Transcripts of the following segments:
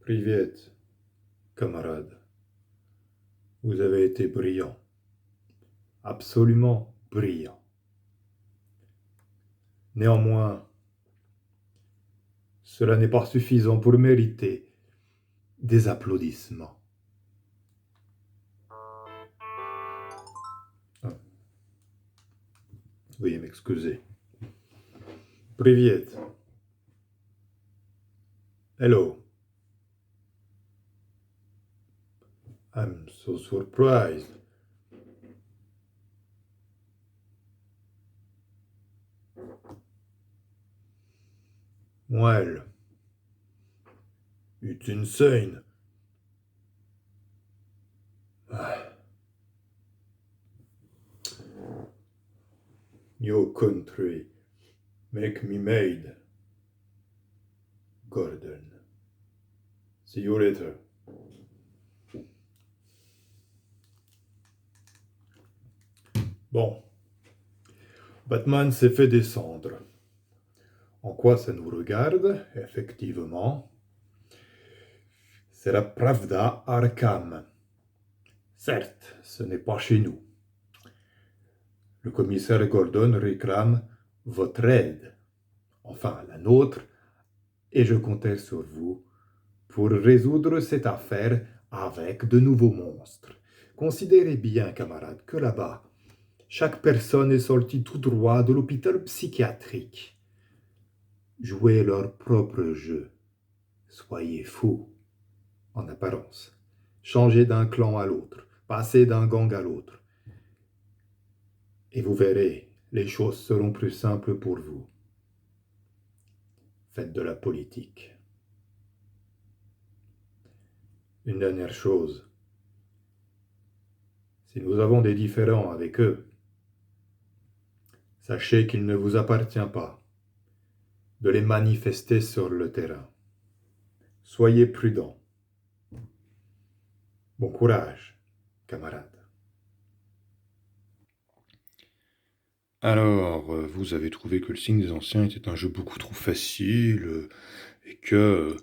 Privet, camarade, vous avez été brillant, absolument brillant. Néanmoins, cela n'est pas suffisant pour mériter des applaudissements. Veuillez m'excuser. Privet. Hello. I'm so surprised. Well, it's insane. New country, make me made. Gordon. See you later. Bon. Batman s'est fait descendre. En quoi ça nous regarde, effectivement? C'est la Pravda Arkham. Certes, ce n'est pas chez nous. Le commissaire Gordon réclame votre aide, enfin la nôtre, et je comptais sur vous pour résoudre cette affaire avec de nouveaux monstres. Considérez bien, camarades, que là-bas, chaque personne est sortie tout droit de l'hôpital psychiatrique. Jouez leur propre jeu. Soyez fous, en apparence. Changez d'un clan à l'autre, passez d'un gang à l'autre. Et vous verrez, les choses seront plus simples pour vous. Faites de la politique. Une dernière chose. Si nous avons des différends avec eux, sachez qu'il ne vous appartient pas de les manifester sur le terrain. Soyez prudents. Bon courage, camarades. Alors, vous avez trouvé que le Signe des Anciens était un jeu beaucoup trop facile et que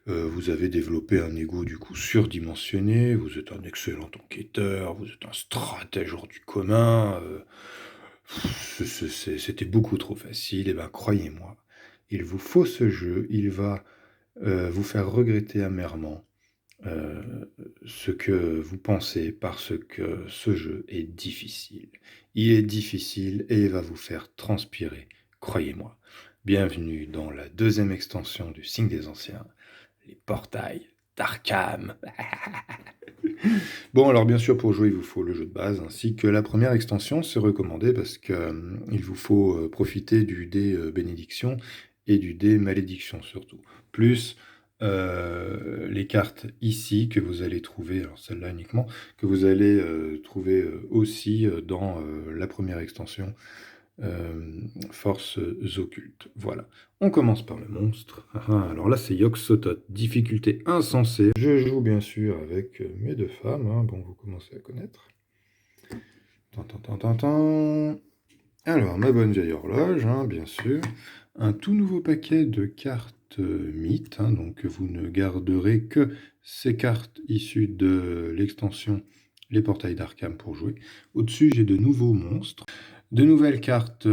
vous avez développé un ego du coup surdimensionné, vous êtes un excellent enquêteur, vous êtes un stratège hors du commun, c'était beaucoup trop facile, et bien croyez-moi, il vous faut ce jeu, il va vous faire regretter amèrement ce que vous pensez parce que ce jeu est difficile. Il est difficile et il va vous faire transpirer, croyez-moi. Bienvenue dans la deuxième extension du Signe des Anciens, les portails d'Arkham. Bon, alors bien sûr, pour jouer, il vous faut le jeu de base, ainsi que la première extension, c'est recommandé parce que il vous faut profiter du dé bénédiction et du dé malédiction surtout. Plus les cartes ici que vous allez trouver, alors celle-là uniquement, que vous allez trouver aussi dans la première extension, Forces occultes. Voilà. On commence par le monstre. Alors là, c'est Yog-Sothoth, difficulté insensée. Je joue bien sûr avec mes deux femmes, hein. Bon, vous commencez à connaître. Alors, ma bonne vieille horloge, hein, bien sûr. Un tout nouveau paquet de cartes mythes, hein, donc vous ne garderez que ces cartes issues de l'extension Les Portails d'Arkham pour jouer. Au-dessus, j'ai de nouveaux monstres, de nouvelles cartes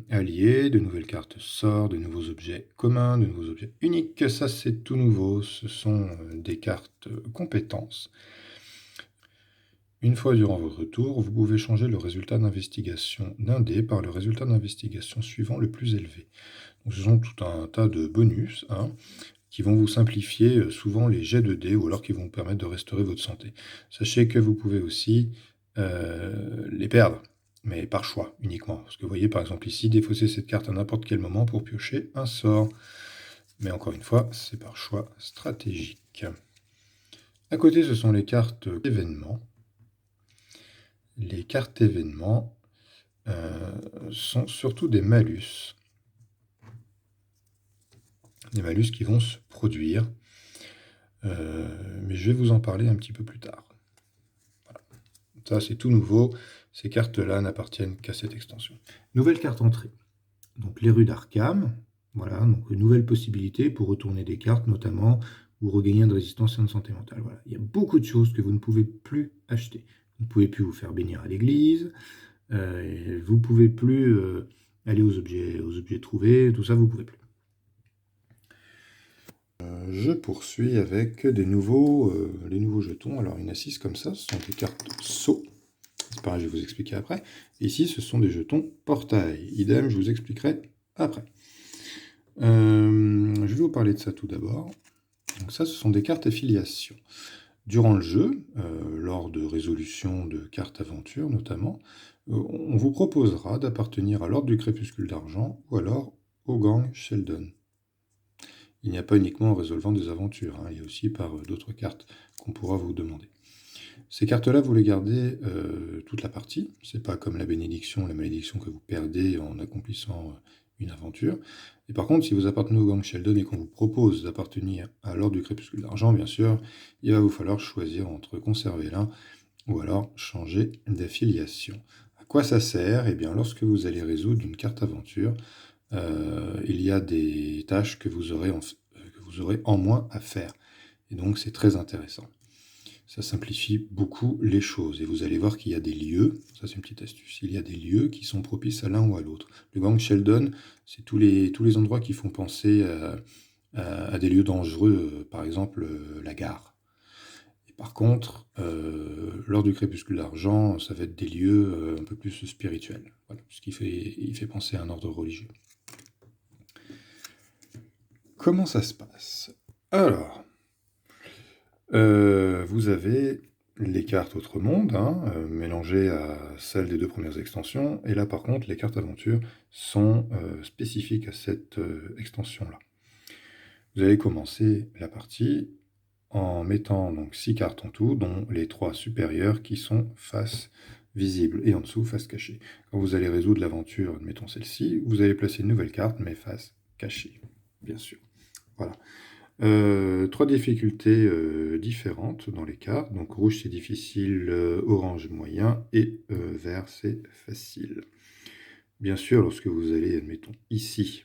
alliées, de nouvelles cartes sorts, de nouveaux objets communs, de nouveaux objets uniques. Ça, c'est tout nouveau. Ce sont des cartes compétences. Une fois durant votre tour, vous pouvez changer le résultat d'investigation d'un dé par le résultat d'investigation suivant le plus élevé. Donc, ce sont tout un tas de bonus, hein, qui vont vous simplifier souvent les jets de dés ou alors qui vont vous permettre de restaurer votre santé. Sachez que vous pouvez aussi les perdre, mais par choix uniquement. Parce que vous voyez par exemple ici, défausser cette carte à n'importe quel moment pour piocher un sort. Mais encore une fois, c'est par choix stratégique. À côté, ce sont les cartes événements. Les cartes événements sont surtout des malus. Des malus qui vont se produire. Mais je vais vous en parler un petit peu plus tard. Voilà. Ça, c'est tout nouveau. Ces cartes-là n'appartiennent qu'à cette extension. Nouvelle carte entrée. Donc, les rues d'Arkham. Voilà, donc une nouvelle possibilité pour retourner des cartes, notamment vous regagnez de résistance et de santé mentale. Voilà. Il y a beaucoup de choses que vous ne pouvez plus acheter. Vous ne pouvez plus vous faire bénir à l'église, vous ne pouvez plus aller aux objets trouvés, tout ça, vous ne pouvez plus. Je poursuis avec les nouveaux jetons. Alors, il y en a 6 comme ça, ce sont des cartes sauts. C'est pareil, je vais vous expliquer après. Ici, ce sont des jetons portail. Idem, je vous expliquerai après. Je vais vous parler de ça tout d'abord. Donc ça, ce sont des cartes affiliation. Durant le jeu, lors de résolution de cartes aventure notamment, on vous proposera d'appartenir à l'Ordre du Crépuscule d'Argent ou alors au gang Sheldon. Il n'y a pas uniquement en résolvant des aventures, hein, il y a aussi par d'autres cartes qu'on pourra vous demander. Ces cartes-là, vous les gardez toute la partie. C'est pas comme la bénédiction, la malédiction que vous perdez en accomplissant une aventure. Et par contre, si vous appartenez au gang Sheldon et qu'on vous propose d'appartenir à l'Ordre du Crépuscule d'Argent, bien sûr, il va vous falloir choisir entre conserver l'un ou alors changer d'affiliation. À quoi ça sert? Eh bien, lorsque vous allez résoudre une carte aventure, il y a des tâches que vous aurez en moins à faire. Et donc, c'est très intéressant. Ça simplifie beaucoup les choses. Et vous allez voir qu'il y a des lieux, ça c'est une petite astuce, il y a des lieux qui sont propices à l'un ou à l'autre. Le gang Sheldon, c'est tous les endroits qui font penser à des lieux dangereux, par exemple la gare. Et par contre, lors du Crépuscule d'Argent, ça va être des lieux un peu plus spirituels, voilà, puisqu'il fait penser à un ordre religieux. Comment ça se passe? Alors, vous avez les cartes Autre Monde, hein, mélangées à celles des 2 premières extensions, et là par contre les cartes Aventure sont spécifiques à cette extension-là. Vous allez commencer la partie en mettant donc 6 cartes en tout, dont les 3 supérieures qui sont face visible et en dessous face cachée. Quand vous allez résoudre l'aventure, admettons celle-ci, vous allez placer une nouvelle carte, mais face cachée, bien sûr. Voilà. 3 difficultés différentes dans les cartes. Donc rouge c'est difficile, orange moyen et vert c'est facile. Bien sûr, lorsque vous allez, admettons, ici,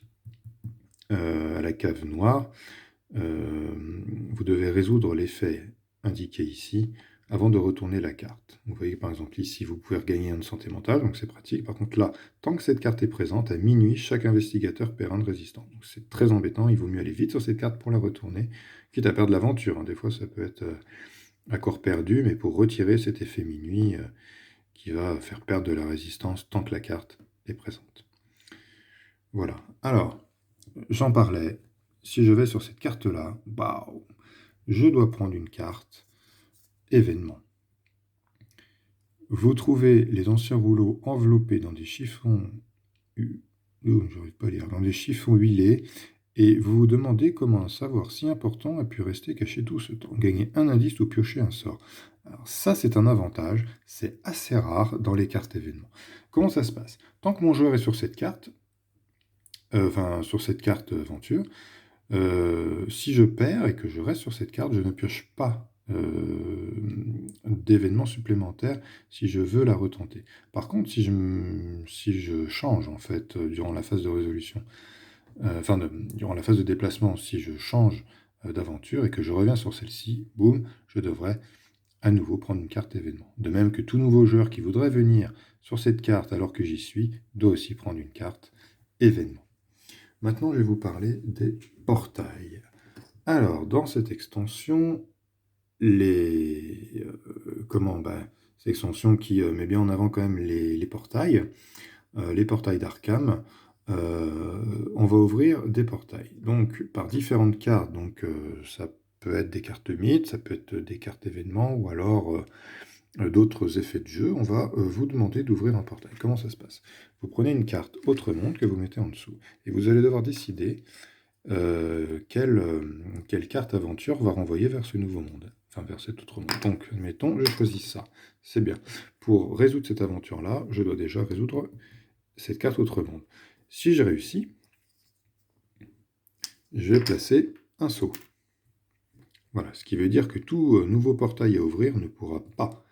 à la cave noire, vous devez résoudre l'effet indiqué ici avant de retourner la carte. Vous voyez par exemple ici, vous pouvez regagner une santé mentale, donc c'est pratique. Par contre là, tant que cette carte est présente, à minuit, chaque investigateur perd un de résistance. Donc c'est très embêtant, il vaut mieux aller vite sur cette carte pour la retourner, quitte à perdre l'aventure, hein. Des fois ça peut être à corps perdu, mais pour retirer cet effet minuit qui va faire perdre de la résistance tant que la carte est présente. Voilà. Alors, j'en parlais. Si je vais sur cette carte-là, je dois prendre une carte événement. Vous trouvez les anciens rouleaux enveloppés dans des chiffons, dans des chiffons huilés, et vous vous demandez comment un savoir si important a pu rester caché tout ce temps. Gagner un indice ou piocher un sort. Alors ça, c'est un avantage, c'est assez rare dans les cartes événements. Comment ça se passe? Tant que mon joueur est sur cette carte, sur cette carte aventure, si je perds et que je reste sur cette carte, je ne pioche pas d'événements supplémentaires si je veux la retenter. Par contre, si je change en fait durant la phase de résolution, durant la phase de déplacement, si je change d'aventure et que je reviens sur celle-ci, boum, je devrais à nouveau prendre une carte événement. De même que tout nouveau joueur qui voudrait venir sur cette carte alors que j'y suis, doit aussi prendre une carte événement. Maintenant, je vais vous parler des portails. Alors, dans cette extension, cette extension qui met bien en avant quand même les portails d'Arkham, on va ouvrir des portails. Donc, par différentes cartes, donc ça peut être des cartes mythes, ça peut être des cartes événements, ou alors d'autres effets de jeu, on va vous demander d'ouvrir un portail. Comment ça se passe? Vous prenez une carte Autre Monde que vous mettez en dessous, et vous allez devoir décider quelle carte aventure va renvoyer vers ce nouveau monde, enfin vers cet autre monde. Donc, admettons, je choisis ça. C'est bien. Pour résoudre cette aventure-là, je dois déjà résoudre cette carte Autre Monde. Si j'ai réussi, je vais placer un saut. Voilà, ce qui veut dire que tout nouveau portail à ouvrir ne pourra pas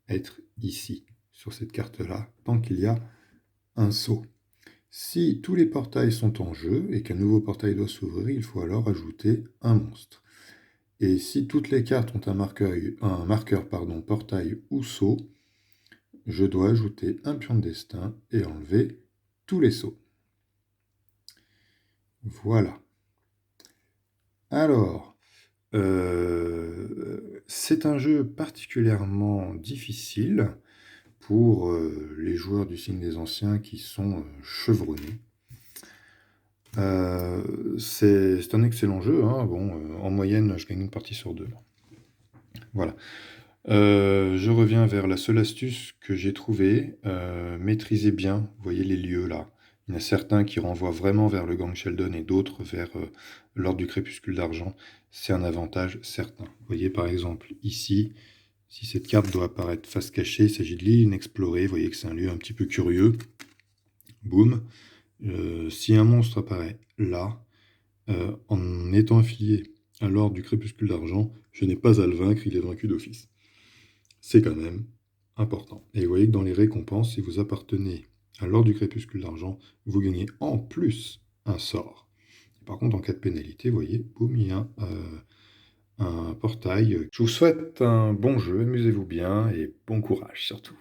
être ici, sur cette carte-là, tant qu'il y a un saut. Si tous les portails sont en jeu et qu'un nouveau portail doit s'ouvrir, il faut alors ajouter un monstre. Et si toutes les cartes ont un marqueur portail ou sceau, je dois ajouter un pion de destin et enlever tous les sceaux. Voilà. Alors, c'est un jeu particulièrement difficile pour les joueurs du signe des anciens qui sont chevronnés. C'est un excellent jeu, hein. Bon, en moyenne, je gagne une partie sur 2. Voilà. Je reviens vers la seule astuce que j'ai trouvée. Maîtrisez bien, vous voyez les lieux là. Il y en a certains qui renvoient vraiment vers le gang Sheldon et d'autres vers l'Ordre du Crépuscule d'Argent. C'est un avantage certain. Vous voyez par exemple ici, si cette carte doit apparaître face cachée, il s'agit de l'île inexplorée. Vous voyez que c'est un lieu un petit peu curieux. Boum. Si un monstre apparaît là, en étant affilié à l'Ordre du Crépuscule d'Argent, je n'ai pas à le vaincre, il est vaincu d'office. C'est quand même important. Et vous voyez que dans les récompenses, si vous appartenez à l'Ordre du Crépuscule d'Argent, vous gagnez en plus un sort. Par contre, en cas de pénalité, vous voyez, boum, il y a un portail. Je vous souhaite un bon jeu, amusez-vous bien et bon courage surtout.